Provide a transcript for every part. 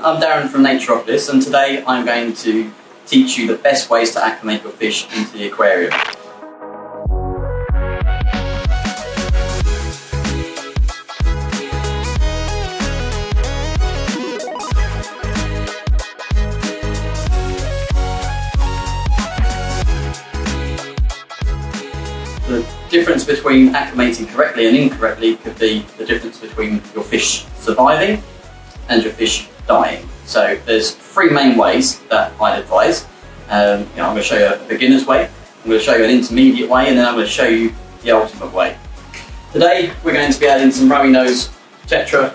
I'm Darren from Natureopolis, and today I'm going to teach you the best ways to acclimate your fish into the aquarium. The difference between acclimating correctly and incorrectly could be the difference between your fish surviving and your fish dying. So there's three main ways that I'd advise. I'm going to show you a beginner's way, I'm going to show you an intermediate way, and then I'm going to show you the ultimate way. Today we're going to be adding some rummy nose tetra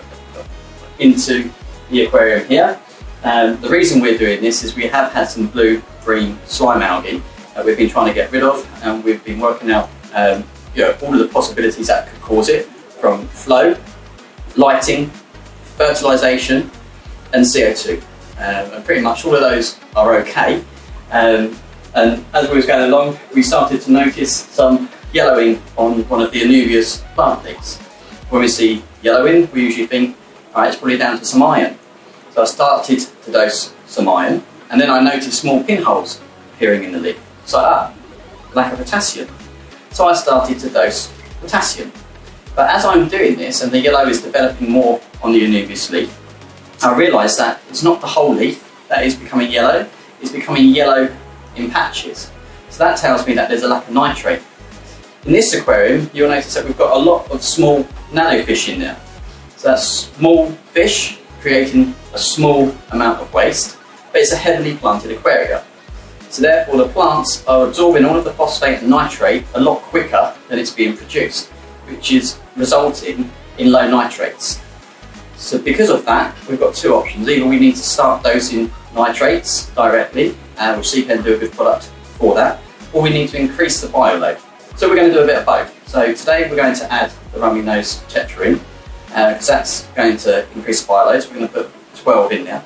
into the aquarium here. The reason we're doing this is we have had some blue-green slime algae that we've been trying to get rid of, and we've been working out all of the possibilities that could cause it, from flow, lighting, fertilisation and CO2, and pretty much all of those are okay, and as we was going along we started to notice some yellowing on one of the Anubias plant leaves. When we see yellowing we usually think, alright, it's probably down to some iron. So I started to dose some iron, and then I noticed small pinholes appearing in the leaf. So lack of potassium. So I started to dose potassium. But as I'm doing this and the yellow is developing more on the Anubias leaf, I realised that it's not the whole leaf that is becoming yellow, it's becoming yellow in patches. So that tells me that there's a lack of nitrate. In this aquarium, you'll notice that we've got a lot of small nanofish in there. So that's small fish creating a small amount of waste, but it's a heavily planted aquarium. So therefore the plants are absorbing all of the phosphate and nitrate a lot quicker than it's being produced, which is resulting in low nitrates. So because of that, we've got two options. Either we need to start dosing nitrates directly, which Seapen do a good product for that, or we need to increase the bioload. So we're going to do a bit of both. So today we're going to add the rummy nose tetra in, because that's going to increase the bioload. So we're going to put 12 in there.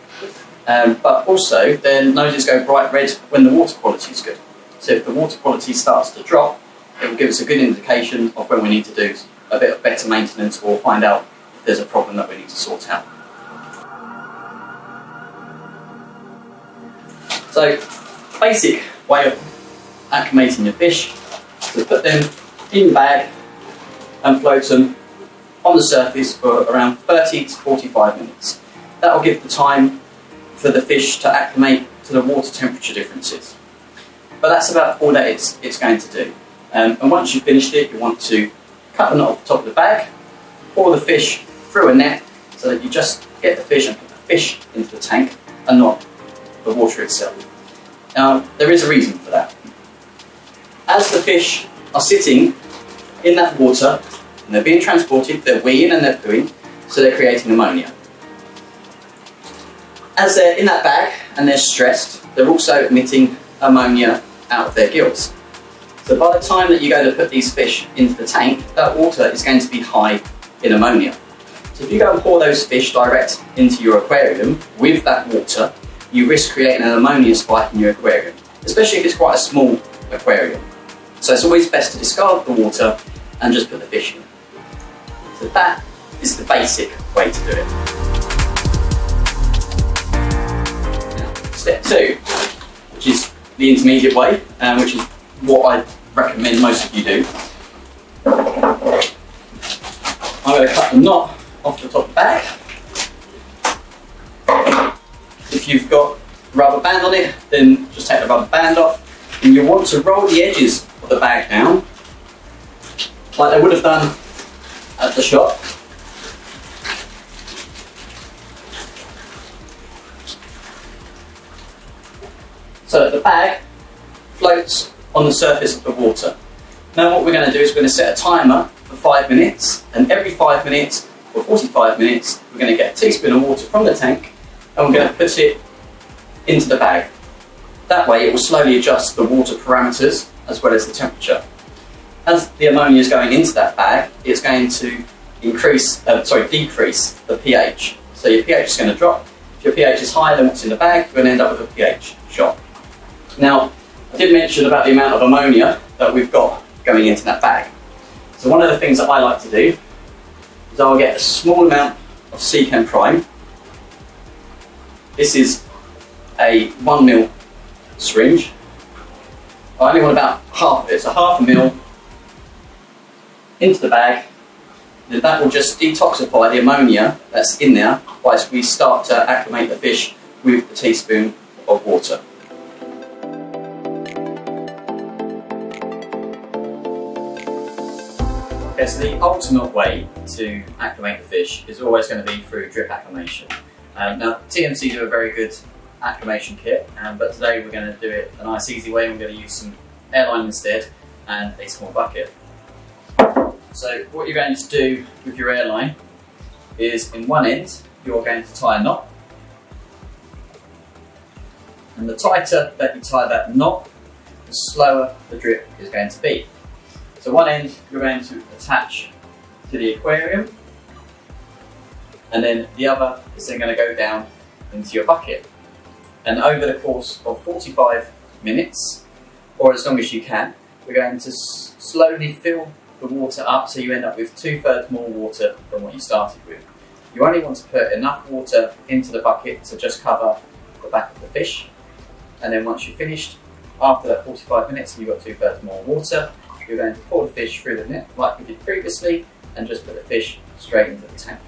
But also, their noses go bright red when the water quality is good. So if the water quality starts to drop, it will give us a good indication of when we need to do a bit of better maintenance or find out if there's a problem that we need to sort out. So, basic way of acclimating your fish is to put them in the bag and float them on the surface for around 30 to 45 minutes. That will give the time for the fish to acclimate to the water temperature differences. But that's about all that it's going to do. And once you've finished it, you want to cut the knot off the top of the bag, pour the fish through a net so that you just get the fish and put the fish into the tank and not the water itself. Now, there is a reason for that. As the fish are sitting in that water and they're being transported, they're weeing and they're pooing, so they're creating ammonia. As they're in that bag and they're stressed, they're also emitting ammonia out of their gills. So by the time that you go to put these fish into the tank, that water is going to be high in ammonia. So if you go and pour those fish direct into your aquarium with that water, you risk creating an ammonia spike in your aquarium, especially if it's quite a small aquarium. So it's always best to discard the water and just put the fish in. So that is the basic way to do it. Now, step 2, which is the intermediate way, which is what I recommend most of you do. I'm going to cut the knot off the top of the bag. If you've got a rubber band on it, then just take the rubber band off, and you want to roll the edges of the bag down like they would have done at the shop. So that the bag floats on the surface of the water. Now what we're going to do is we're going to set a timer for 5 minutes, and every 5 minutes or 45 minutes we're going to get a teaspoon of water from the tank and we're going to put it into the bag. That way it will slowly adjust the water parameters as well as the temperature. As the ammonia is going into that bag, it's going to decrease the pH. So your pH is going to drop. If your pH is higher than what's in the bag, you're going to end up with a pH shock. Now, I did mention about the amount of ammonia that we've got going into that bag. So one of the things that I like to do is I'll get a small amount of Seachem Prime This is a 1 ml syringe. I only want about half of it, so half a ml into the bag. Then that will just detoxify the ammonia that's in there whilst we start to acclimate the fish with a teaspoon of water. Okay, so the ultimate way to acclimate the fish is always going to be through drip acclimation. Now, TMC do a very good acclimation kit, but today we're going to do it a nice easy way. We're going to use some airline instead and a small bucket. So what you're going to do with your airline is in one end you're going to tie a knot, and the tighter that you tie that knot, the slower the drip is going to be. So one end you're going to attach to the aquarium, and then the other is then going to go down into your bucket. And over the course of 45 minutes, or as long as you can, we're going to slowly fill the water up so you end up with 2/3 more water than what you started with. You only want to put enough water into the bucket to just cover the back of the fish, and then once you're finished, after that 45 minutes and you've got 2/3 more water, you're going to pour the fish through the net like we did previously and just put the fish straight into the tank.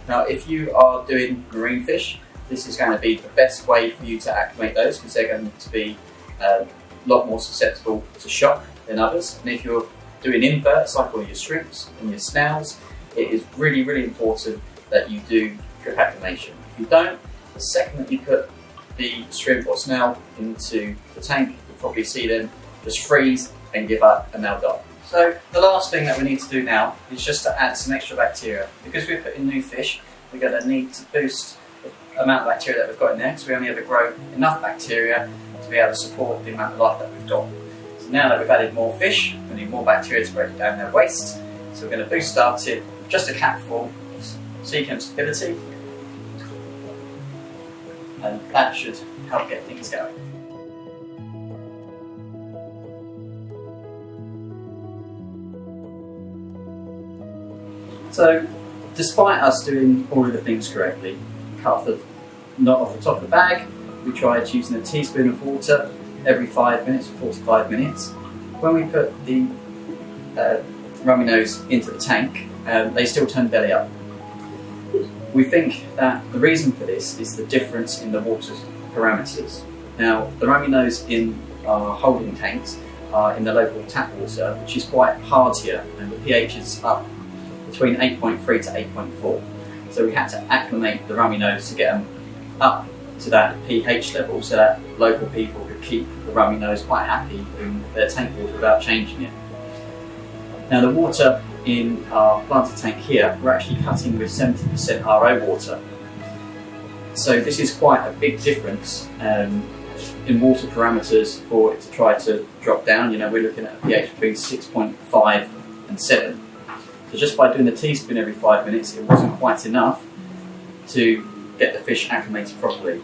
Now if you are doing marine fish, this is going to be the best way for you to acclimate those because they're going to be a lot more susceptible to shock than others. And if you're doing inverts like all your shrimps and your snails, it is really, really important that you do drip acclimation. If you don't, the second that you put the shrimp or snail into the tank, you'll probably see them just freeze and give up and they'll die. So the last thing that we need to do now is just to add some extra bacteria. Because we're putting new fish, we're going to need to boost the amount of bacteria that we've got in there because we only ever grow enough bacteria to be able to support the amount of life that we've got. So now that we've added more fish, we need more bacteria to break down their waste. So we're going to boost our tip with just a capful of sea chem stability, and that should help get things going. So, despite us doing all of the things correctly, cut the knot off the top of the bag, we tried using a teaspoon of water every 5 minutes for 45 minutes. When we put the rummy nose into the tank, they still turn belly up. We think that the reason for this is the difference in the water parameters. Now, the rummy nose in our holding tanks are in the local tap water, which is quite hard here, and the pH is up between 8.3 to 8.4. So we had to acclimate the rummy nose to get them up to that pH level so that local people could keep the rummy nose quite happy in their tank water without changing it. Now the water in our planted tank here, we're actually cutting with 70% RO water. So this is quite a big difference in water parameters for it to try to drop down. You know, we're looking at a pH between 6.5 and 7. So just by doing the teaspoon every 5 minutes, it wasn't quite enough to get the fish acclimated properly.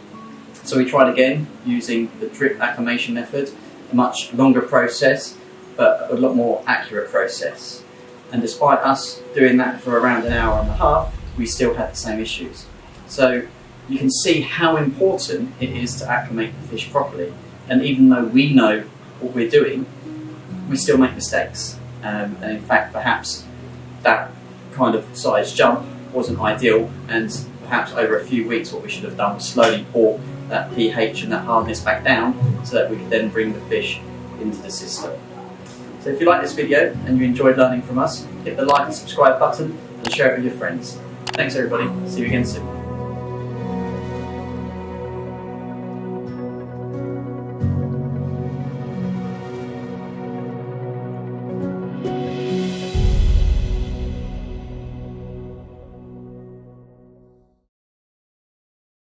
So we tried again using the drip acclimation method, a much longer process, but a lot more accurate process. And despite us doing that for around an hour and a half, we still had the same issues. So you can see how important it is to acclimate the fish properly. And even though we know what we're doing, we still make mistakes. And in fact, perhaps that kind of size jump wasn't ideal, and perhaps over a few weeks what we should have done was slowly pour that pH and that hardness back down so that we could then bring the fish into the system. So if you like this video and you enjoyed learning from us, hit the like and subscribe button and share it with your friends. Thanks everybody, see you again soon.